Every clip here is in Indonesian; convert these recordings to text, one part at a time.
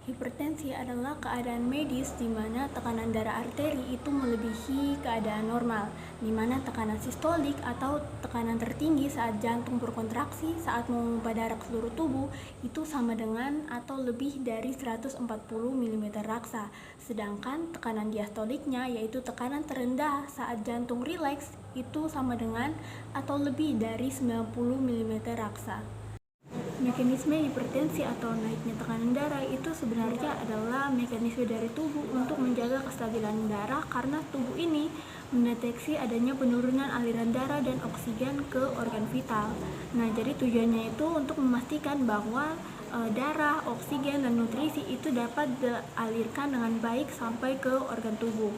Hipertensi adalah keadaan medis di mana tekanan darah arteri itu melebihi keadaan normal, di mana tekanan sistolik atau tekanan tertinggi saat jantung berkontraksi saat memompa darah ke seluruh tubuh itu sama dengan atau lebih dari 140 mm raksa. Sedangkan tekanan diastoliknya, yaitu tekanan terendah saat jantung rileks, itu sama dengan atau lebih dari 90 mm raksa. Mekanisme hipertensi atau naiknya tekanan darah itu sebenarnya adalah mekanisme dari tubuh untuk menjaga kestabilan darah karena tubuh ini mendeteksi adanya penurunan aliran darah dan oksigen ke organ vital. Nah, jadi tujuannya itu untuk memastikan bahwa darah, oksigen, dan nutrisi itu dapat dialirkan dengan baik sampai ke organ tubuh.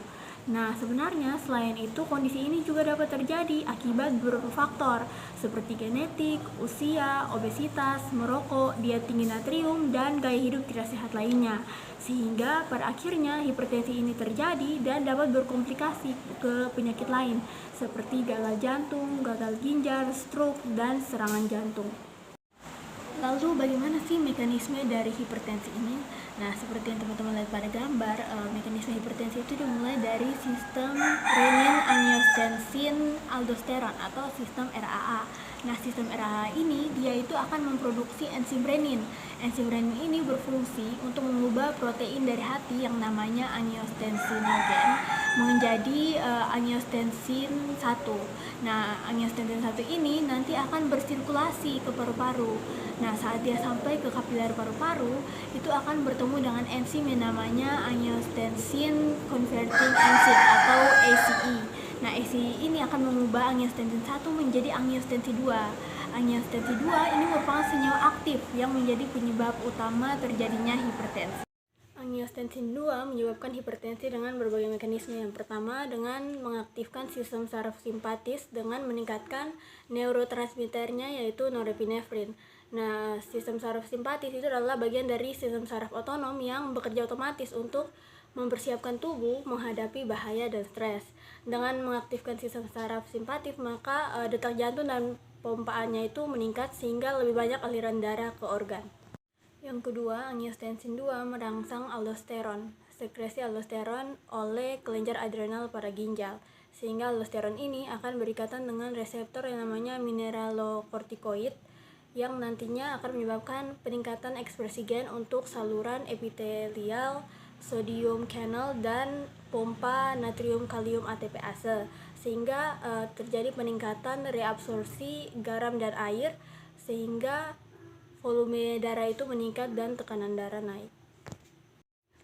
Nah, sebenarnya selain itu kondisi ini juga dapat terjadi akibat beberapa faktor seperti genetik, usia, obesitas, merokok, diet tinggi natrium, dan gaya hidup tidak sehat lainnya. Sehingga pada akhirnya hipertensi ini terjadi dan dapat berkomplikasi ke penyakit lain seperti gagal jantung, gagal ginjal, stroke, dan serangan jantung. Lalu bagaimana sih mekanisme dari hipertensi ini? Nah, seperti yang teman-teman lihat pada gambar, mekanisme hipertensi itu dimulai dari sistem renin-angiotensin-aldosteron atau sistem RAA. Nah, sistem RAA ini dia itu akan memproduksi enzim renin. Enzim renin ini berfungsi untuk mengubah protein dari hati yang namanya angiotensinogen menjadi angiotensin 1. Nah, angiotensin 1 ini nanti akan bersirkulasi ke paru-paru. Nah, saat dia sampai ke kapiler paru-paru, itu akan bertemu dengan enzim yang namanya angiotensin converting enzyme atau ACE. Nah, ACE ini akan mengubah angiotensin 1 menjadi angiotensin 2. Angiotensin 2 ini merupakan senyawa aktif yang menjadi penyebab utama terjadinya hipertensi. Angiotensin 2 menyebabkan hipertensi dengan berbagai mekanisme. Yang pertama, dengan mengaktifkan sistem saraf simpatis dengan meningkatkan neurotransmitternya yaitu norepinefrin. Nah, sistem saraf simpatis itu adalah bagian dari sistem saraf otonom yang bekerja otomatis untuk mempersiapkan tubuh menghadapi bahaya dan stres. Dengan mengaktifkan sistem saraf simpatis, maka detak jantung dan pompaannya itu meningkat sehingga lebih banyak aliran darah ke organ. Yang kedua, angiotensin 2 merangsang aldosteron, sekresi aldosteron oleh kelenjar adrenal pada ginjal, sehingga aldosteron ini akan berikatan dengan reseptor yang namanya mineralokortikoid yang nantinya akan menyebabkan peningkatan ekspresi gen untuk saluran epitelial, sodium channel, dan pompa natrium kalium ATPase, sehingga terjadi peningkatan reabsorpsi garam dan air sehingga volume darah itu meningkat dan tekanan darah naik.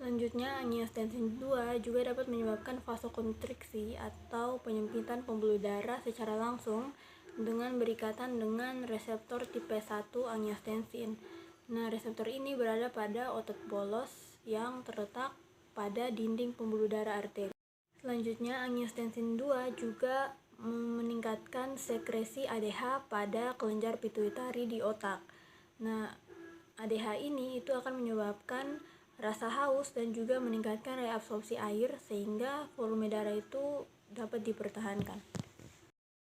Selanjutnya, angiotensin 2 juga dapat menyebabkan vasokonstriksi atau penyempitan pembuluh darah secara langsung dengan berikatan dengan reseptor tipe 1 angiotensin. Nah, reseptor ini berada pada otot bolos yang terletak pada dinding pembuluh darah arteri. Selanjutnya, angiotensin 2 juga meningkatkan sekresi ADH pada kelenjar pituitari di otak. Nah, ADH ini itu akan menyebabkan rasa haus dan juga meningkatkan reabsorpsi air sehingga volume darah itu dapat dipertahankan.